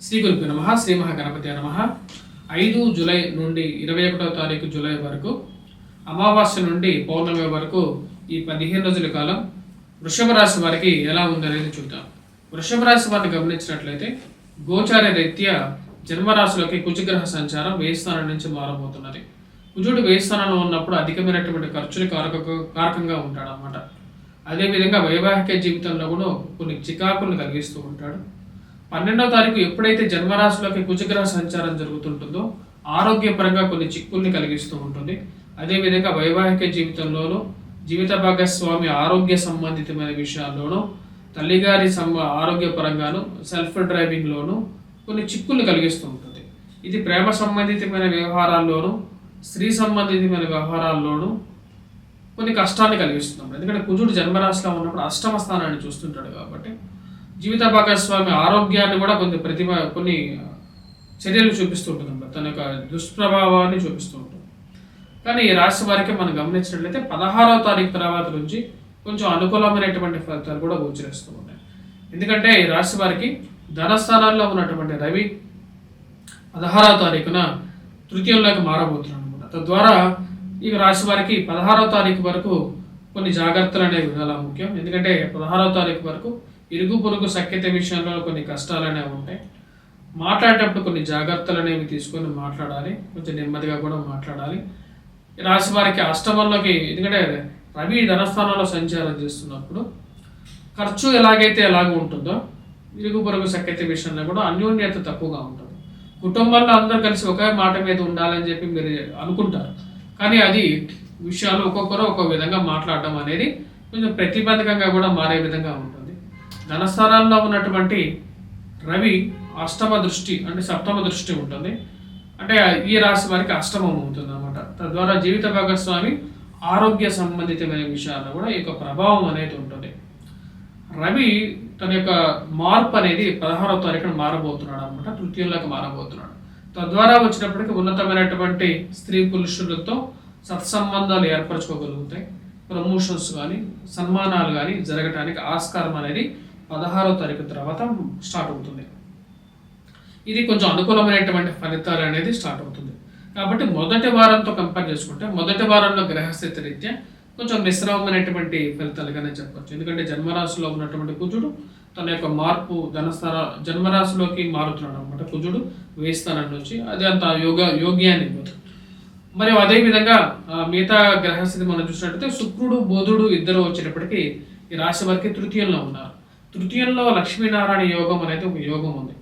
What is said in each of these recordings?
శ్రీ గురుభ్యో నమః. శ్రీ మహాగణపతి నమః. 5 జూలై నుండి 21వ తారీఖు జూలై వరకు, అమావాస్య నుండి పౌర్ణమి వరకు ఈ 15 రోజుల కాలం వృషభ రాశి వారికి ఎలా ఉందనేది చూద్దాం. వృషభ రాశి వారిని గమనించినట్లయితే గోచార రీత్యా జన్మరాశిలోకి కుజగ్రహ సంచారం 1000 స్థానం నుంచి మారబోతున్నది. కుజుడు 1000 స్థానంలో ఉన్నప్పుడు అధికమైనటువంటి ఖర్చులు కారకంగా ఉంటాడు అన్నమాట. అదేవిధంగా వైవాహిక జీవితంలో కూడా కొన్ని చికాకులను కలిగిస్తూ ఉంటాడు. 12వ తారీఖు ఎప్పుడైతే జన్మరాశిలోకి కుజగ్రహ సంచారం జరుగుతుంటుందో ఆరోగ్యపరంగా కొన్ని చిక్కుల్ని కలిగిస్తూ ఉంటుంది. అదేవిధంగా వైవాహిక జీవితంలోనూ, జీవిత భాగస్వామి ఆరోగ్య సంబంధితమైన విషయాల్లోనూ, తల్లిగారి ఆరోగ్యపరంగాను, సెల్ఫ్ డ్రైవింగ్లోనూ కొన్ని చిక్కుల్ని కలిగిస్తూ ఉంటుంది. ఇది ప్రేమ సంబంధితమైన వ్యవహారాల్లోనూ, స్త్రీ సంబంధితమైన వ్యవహారాల్లోనూ కొన్ని కష్టాన్ని కలిగిస్తుంది. ఎందుకంటే కుజుడు జన్మరాశిలో ఉన్నప్పుడు అష్టమ స్థానాన్ని చూస్తుంటాడు కాబట్టి జీవిత భాగస్వామి ఆరోగ్యాన్ని కూడా కొన్ని చర్యలు చూపిస్తూ ఉంటుంది, తన యొక్క దుష్ప్రభావాన్ని చూపిస్తూ ఉంటుంది. కానీ ఈ రాశి వారికి మనం గమనించినట్లయితే 16వ తారీఖు తర్వాత నుంచి కొంచెం అనుకూలమైనటువంటి ఫలితాలు కూడా గోచరిస్తూ ఉన్నాయి. ఎందుకంటే ఈ రాశి వారికి ధనస్థానాల్లో ఉన్నటువంటి రవి 16వ తారీఖున తృతీయంలోకి మారబోతున్నాడు అనమాట. తద్వారా ఈ రాశి వారికి 16వ తారీఖు వరకు కొన్ని జాగ్రత్తలు అనేవి చాలా ముఖ్యం. ఎందుకంటే 16వ తారీఖు వరకు ఇరుగు పొరుగు సఖ్యత విషయంలో కొన్ని కష్టాలు అనేవి ఉంటాయి. మాట్లాడేటప్పుడు కొన్ని జాగ్రత్తలు అనేవి తీసుకొని మాట్లాడాలి, కొంచెం నెమ్మదిగా కూడా మాట్లాడాలి. రాశి వారికి అష్టమంలోకి, ఎందుకంటే రవి ధనస్థానంలో సంచారం చేస్తున్నప్పుడు ఖర్చు ఎలాగ ఉంటుందో ఇరుగు పొరుగు సఖ్యత విషయంలో కూడా అన్యోన్యత తక్కువగా ఉంటుంది. కుటుంబంలో అందరూ కలిసి ఒకే మాట మీద ఉండాలని చెప్పి మీరు అనుకుంటారు, కానీ అది విషయాలు ఒక్కొక్కరు ఒక్కొక్క విధంగా మాట్లాడడం అనేది కొంచెం ప్రతిబంధకంగా కూడా మారే విధంగా ఉంటుంది. ధనస్థానాల్లో ఉన్నటువంటి రవి అష్టమ దృష్టి అంటే సప్తమ దృష్టి ఉంటుంది, అంటే ఈ రాశి వారికి అష్టమం అవుతుంది అన్నమాట. తద్వారా జీవిత భాగస్వామి ఆరోగ్య సంబంధితమైన విషయాల్లో కూడా ఈ యొక్క ప్రభావం అనేది ఉంటుంది. రవి తన యొక్క మార్పు అనేది 16వ తారీఖున మారబోతున్నాడు అనమాట, తృతీయంలోకి మారబోతున్నాడు. తద్వారా వచ్చినప్పటికీ ఉన్నతమైనటువంటి స్త్రీ పురుషులతో సత్సంబంధాలు ఏర్పరచుకోగలుగుతాయి. ప్రమోషన్స్ కానీ సన్మానాలు కానీ జరగడానికి ఆస్కారం అనేది 16వ తారీఖు తర్వాత స్టార్ట్ అవుతుంది. ఇది కొంచెం అనుకూలమైనటువంటి ఫలితాలు అనేది స్టార్ట్ అవుతుంది. కాబట్టి మొదటి వారంతో కంపేర్ చేసుకుంటే మొదటి వారంలో గ్రహస్థితి రీత్యా కొంచెం మిశ్రమమైనటువంటి ఫలితాలుగానే చెప్పవచ్చు. ఎందుకంటే జన్మరాశిలో ఉన్నటువంటి కుజుడు తన యొక్క మార్పు జన్మరాశిలోకి మారుతున్నాడు అనమాట. కుజుడు 1000 స్థానం నుంచి అది అంత యోగ్యాన్ని ఇవ్వదు. మరియు అదేవిధంగా మిగతా గ్రహస్థితి మనం చూసినట్టయితే శుక్రుడు బుధుడు ఇద్దరు వచ్చేటప్పటికి ఈ రాశి వారికి తృతీయంలో ఉన్నారు. తృతీయంలో లక్ష్మీనారాయణ యోగం అనేది ఒక యోగం ఉంది,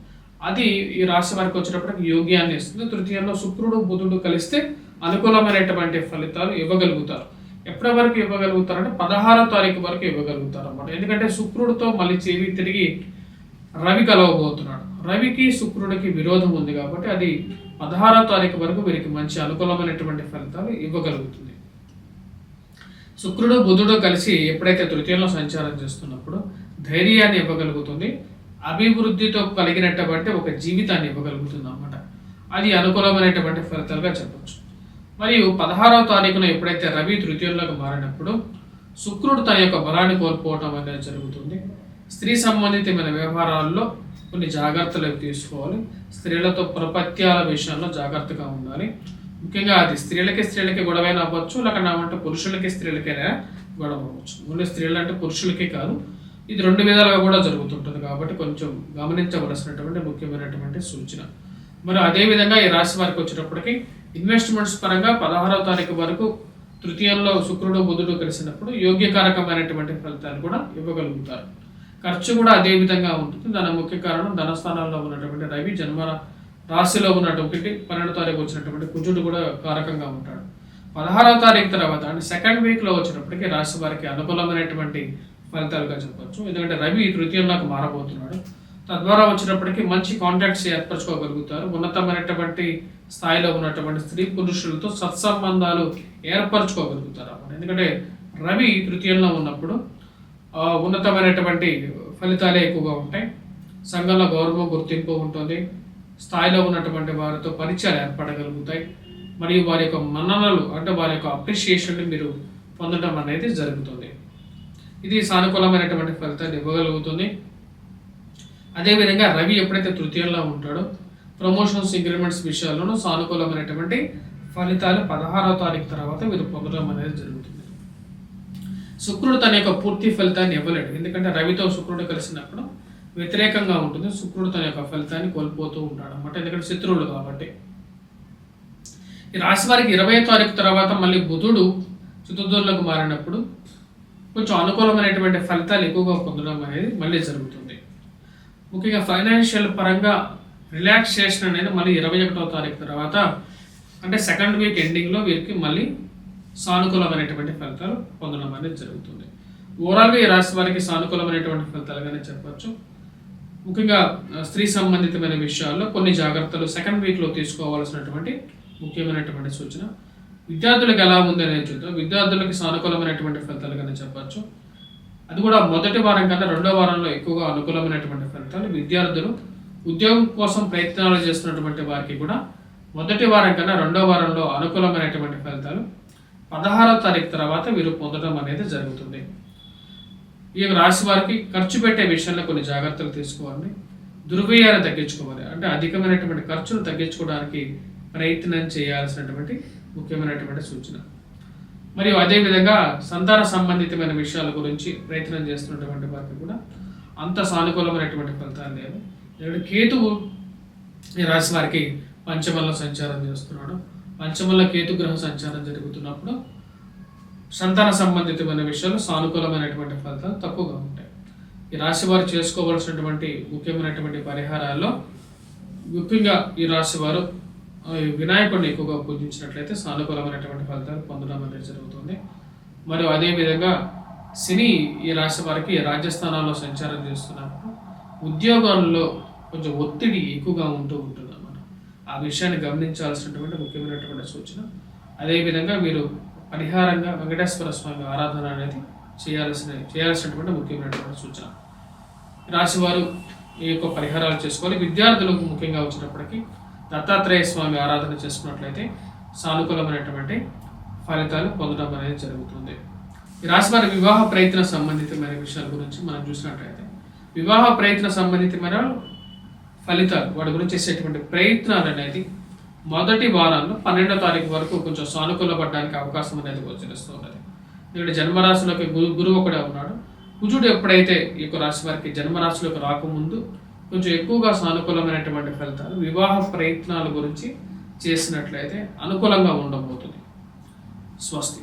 అది ఈ రాశి వారికి వచ్చేటప్పటికి యోగ్యాన్ని ఇస్తుంది. తృతీయంలో శుక్రుడు బుధుడు కలిస్తే అనుకూలమైనటువంటి ఫలితాలు ఇవ్వగలుగుతారు. ఎప్పటి వరకు ఇవ్వగలుగుతారంటే 16వ తారీఖు వరకు ఇవ్వగలుగుతారు అన్నమాట. ఎందుకంటే శుక్రుడితో మళ్ళీ తిరిగి రవి కలవబోతున్నాడు. రవికి శుక్రుడికి విరోధం ఉంది కాబట్టి అది 16వ తారీఖు వరకు వీరికి మంచి అనుకూలమైనటువంటి ఫలితాలు ఇవ్వగలుగుతుంది. శుక్రుడు బుధుడు కలిసి ఎప్పుడైతే తృతీయంలో సంచారం చేస్తున్నప్పుడు ధైర్యాన్ని ఇవ్వగలుగుతుంది, అభివృద్ధితో కలిగినటువంటి ఒక జీవితాన్ని ఇవ్వగలుగుతుంది అన్నమాట. అది అనుకూలమైనటువంటి ఫలితాలుగా చెప్పచ్చు. మరియు 16వ తారీఖున ఎప్పుడైతే రవి తృతీయంలోకి మారినప్పుడు శుక్రుడు తన యొక్క బలాన్ని కోల్పోవటం అనేది జరుగుతుంది. స్త్రీ సంబంధితమైన వ్యవహారాల్లో కొన్ని జాగ్రత్తలు తీసుకోవాలి. స్త్రీలతో ప్రపత్యాల విషయంలో జాగ్రత్తగా ఉండాలి. ముఖ్యంగా అది స్త్రీలకి గొడవైనా అవ్వచ్చు, లేకపోతే పురుషులకి స్త్రీలకైనా గొడవ అవ్వచ్చు. ఓన్లీ స్త్రీలు అంటే పురుషులకి కాదు, ఇది 2 విధాలుగా కూడా జరుగుతుంటుంది. కాబట్టి కొంచెం గమనించవలసినటువంటి ముఖ్యమైనటువంటి సూచన. మరి అదేవిధంగా ఈ రాశి వారికి వచ్చేటప్పటికి ఇన్వెస్ట్మెంట్స్ పరంగా 16వ తారీఖు వరకు తృతీయంలో శుక్రుడు బుధుడు కలిసినప్పుడు యోగ్యకారకమైనటువంటి ఫలితాలు కూడా ఇవ్వగలుగుతారు. ఖర్చు కూడా అదే విధంగా ఉంటుంది. దాని ముఖ్య కారణం ధనస్థానాల్లో ఉన్నటువంటి రవి జన్మ రాశిలో ఉన్నటువంటి 12వ తారీఖు వచ్చినటువంటి కుజుడు కూడా కారకంగా ఉంటాడు. 16వ తారీఖు తర్వాత అంటే సెకండ్ వీక్లో వచ్చినప్పటికీ రాశి వారికి అనుకూలమైనటువంటి ఫలితాలుగా చెప్పవచ్చు. ఎందుకంటే రవి తృతీయంలోకి మారబోతున్నాడు. తద్వారా వచ్చినప్పటికీ మంచి కాంటాక్ట్స్ ఏర్పరచుకోగలుగుతారు. ఉన్నతమైనటువంటి స్థాయిలో ఉన్నటువంటి స్త్రీ పురుషులతో సత్సంబంధాలు ఏర్పరచుకోగలుగుతారు అన్నమాట. ఎందుకంటే రవి తృతీయంలో ఉన్నప్పుడు ఉన్నతమైనటువంటి ఫలితాలే ఎక్కువగా ఉంటాయి. సంఘంలో గౌరవం గుర్తింపు ఉంటుంది. స్థాయిలో ఉన్నటువంటి వారితో పరిచయాలు ఏర్పడగలుగుతాయి. మరియు వారి యొక్క మన్ననలు అంటే వారి యొక్క అప్రిషియేషన్ మీరు పొందడం అనేది జరుగుతుంది. ఇది సానుకూలమైనటువంటి ఫలితాన్ని ఇవ్వగలుగుతుంది. అదేవిధంగా రవి ఎప్పుడైతే తృతీయంలో ఉంటాడో ప్రమోషన్స్ ఇంక్రిమెంట్స్ విషయాల్లోనూ సానుకూలమైనటువంటి ఫలితాలు 16వ తారీఖు తర్వాత వీరు పొందడం అనేది జరుగుతుంది. శుక్రుడు తన యొక్క పూర్తి ఫలితాన్ని ఇవ్వలేడు, ఎందుకంటే రవితో శుక్రుడు కలిసినప్పుడు వ్యతిరేకంగా ఉంటుంది. శుక్రుడు తన యొక్క ఫలితాన్ని కోల్పోతూ ఉంటాడు అన్నమాట, ఎందుకంటే శత్రువులు కాబట్టి. ఈ రాశి వారికి 20వ తారీఖు తర్వాత మళ్ళీ బుధుడు చతుర్థులకు మారినప్పుడు కొంచెం అనుకూలమైనటువంటి ఫలితాలు ఎక్కువగా పొందడం అనేది మళ్ళీ జరుగుతుంది. ముఖ్యంగా ఫైనాన్షియల్ పరంగా రిలాక్సేషన్ అనేది మళ్ళీ 21వ తారీఖు తర్వాత, అంటే సెకండ్ వీక్ ఎండింగ్లో వీరికి మళ్ళీ సానుకూలమైనటువంటి ఫలితాలు పొందడం అనేది జరుగుతుంది. ఓవరాల్గా ఈ రాశి వారికి సానుకూలమైనటువంటి ఫలితాలుగానే చెప్పచ్చు. ముఖ్యంగా స్త్రీ సంబంధితమైన విషయాల్లో కొన్ని జాగ్రత్తలు సెకండ్ వీక్లో తీసుకోవాల్సినటువంటి ముఖ్యమైనటువంటి సూచన. విద్యార్థులకు ఎలా ఉంది అనేది చూద్దాం. విద్యార్థులకి సానుకూలమైనటువంటి ఫలితాలుగానే చెప్పచ్చు. అది కూడా మొదటి వారం కన్నా రెండో వారంలో ఎక్కువగా అనుకూలమైనటువంటి ఫలితాలు. విద్యార్థులు ఉద్యోగం కోసం ప్రయత్నాలు చేస్తున్నటువంటి వారికి కూడా మొదటి వారం కన్నా రెండో వారంలో అనుకూలమైనటువంటి ఫలితాలు 16వ తారీఖు తర్వాత వీరు పొందడం అనేది జరుగుతుంది. ఈ రాశి వారికి ఖర్చు పెట్టే విషయంలో కొన్ని జాగ్రత్తలు తీసుకోవాలి, దుర్వ్యయాన్ని తగ్గించుకోవాలి. అంటే అధికమైనటువంటి ఖర్చులు తగ్గించుకోవడానికి ప్రయత్నం చేయాల్సినటువంటి ముఖ్యమైనటువంటి సూచన. మరియు అదేవిధంగా సంతాన సంబంధితమైన విషయాల గురించి ప్రయత్నం చేస్తున్నటువంటి వారికి కూడా అంత సానుకూలమైనటువంటి ఫలితాలు లేవు. ఎందుకంటే కేతువు ఈ రాశి వారికి పంచమంలో సంచారం చేస్తున్నాడు. పంచమంలో కేతు గ్రహ సంచారం జరుగుతున్నప్పుడు సంతాన సంబంధితమైన విషయాలు సానుకూలమైనటువంటి ఫలితాలు తక్కువగా ఉంటాయి. ఈ రాశి వారు చేసుకోవాల్సినటువంటి ముఖ్యమైనటువంటి పరిహారాల్లో ముఖ్యంగా ఈ రాశి వారు వినాయకుడిని ఎక్కువగా పూజించినట్లయితే సానుకూలమైనటువంటి ఫలితాలు పొందడం అనేది జరుగుతుంది. మరియు అదేవిధంగా శని ఈ రాశి వారికి రాజ్యస్థానాల్లో సంచారం చేస్తున్నప్పుడు ఉద్యోగాల్లో కొంచెం ఒత్తిడి ఎక్కువగా ఉంటుంది అన్నమాట. ఆ విషయాన్ని గమనించాల్సినటువంటి ముఖ్యమైనటువంటి సూచన. అదేవిధంగా మీరు పరిహారంగా వెంకటేశ్వర స్వామి ఆరాధన అనేది చేయాల్సినటువంటి ముఖ్యమైనటువంటి సూచన. రాశివారు ఈ యొక్క పరిహారాలు చేసుకోవాలి. విద్యార్థులకు ముఖ్యంగా వచ్చినప్పటికీ దత్తాత్రేయ స్వామి ఆరాధన చేసుకున్నట్లయితే సానుకూలమైనటువంటి ఫలితాలు పొందడం అనేది జరుగుతుంది. ఈ రాశివారి వివాహ ప్రయత్న సంబంధితమైన విషయాల గురించి మనం చూసినట్లయితే వివాహ ప్రయత్న సంబంధితమైన ఫలితాలు వాటి గురించి చేసేటువంటి ప్రయత్నాలు అనేది మొదటి వారంలో 12వ తారీఖు వరకు కొంచెం సానుకూలపడడానికి అవకాశం అనేది గోచరిస్తూ ఉన్నది. ఎందుకంటే జన్మరాశిలోకి గురువు కూడా ఉన్నాడు. కుజుడు ఎప్పుడైతే ఈ యొక్క రాశి వారికి జన్మరాశిలోకి రాకముందు కొంచెం ఎక్కువగా సానుకూలమైనటువంటి ఫలితాలు వివాహ ప్రయత్నాల గురించి చేసినట్లయితే అనుకూలంగా ఉండబోతుంది. స్వస్తి.